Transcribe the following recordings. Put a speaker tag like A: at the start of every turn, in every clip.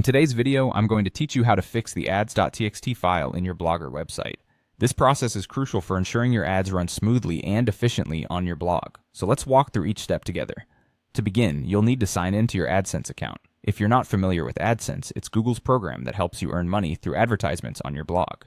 A: In today's video, I'm going to teach you how to fix the Ads.Txt file in your Blogger website. This process is crucial for ensuring your ads run smoothly and efficiently on your blog. So let's walk through each step together. To begin, you'll need to sign in to your AdSense account. If you're not familiar with AdSense, it's Google's program that helps you earn money through advertisements on your blog.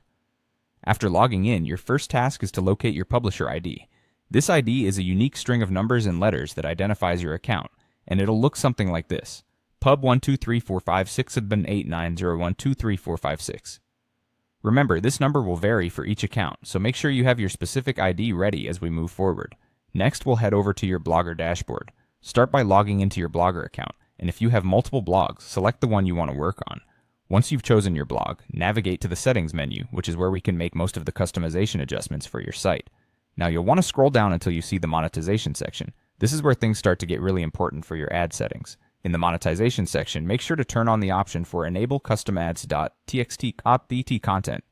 A: After logging in, your first task is to locate your publisher ID. This ID is a unique string of numbers and letters that identifies your account, and it'll look something like this. Pub 12345678901234556. Remember, this number will vary for each account, so make sure you have your specific ID ready as we move forward. Next, we'll head over to your Blogger dashboard. Start by logging into your Blogger account, and if you have multiple blogs, select the one you want to work on. Once you've chosen your blog, navigate to the Settings menu, which is where we can make most of the customization adjustments for your site. Now you'll want to scroll down until you see the monetization section. This is where things start to get really important for your ad settings. In the monetization section, make sure to turn on the option for Enable Custom Ads.Txt content.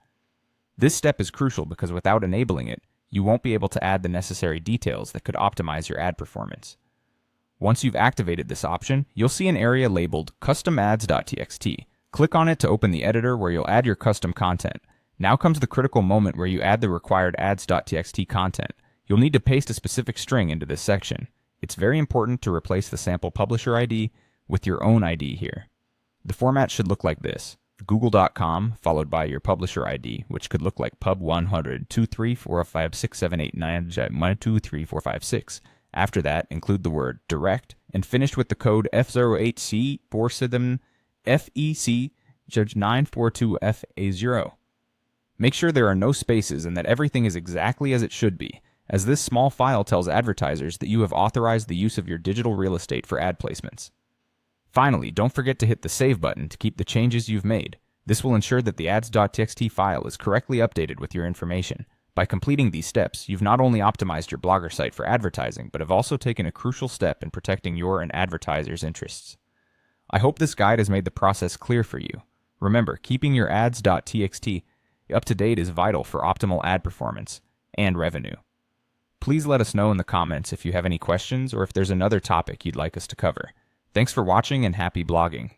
A: This step is crucial because without enabling it, you won't be able to add the necessary details that could optimize your ad performance. Once you've activated this option, you'll see an area labeled Custom Ads.Txt. Click on it to open the editor where you'll add your custom content. Now comes the critical moment where you add the required Ads.Txt content. You'll need to paste a specific string into this section. It's very important to replace the sample publisher ID with your own ID here. The format should look like this: google.com followed by your publisher ID, which could look like pub 10023456789123456. After that, include the word direct and finish with the code F08C47FEC942FA0. Make sure there are no spaces and that everything is exactly as it should be, as this small file tells advertisers that you have authorized the use of your digital real estate for ad placements. Finally, don't forget to hit the Save button to keep the changes you've made. This will ensure that the Ads.Txt file is correctly updated with your information. By completing these steps, you've not only optimized your Blogger site for advertising, but have also taken a crucial step in protecting your and advertisers' interests. I hope this guide has made the process clear for you. Remember, keeping your Ads.Txt up to date is vital for optimal ad performance and revenue. Please let us know in the comments if you have any questions or if there's another topic you'd like us to cover. Thanks for watching and happy blogging.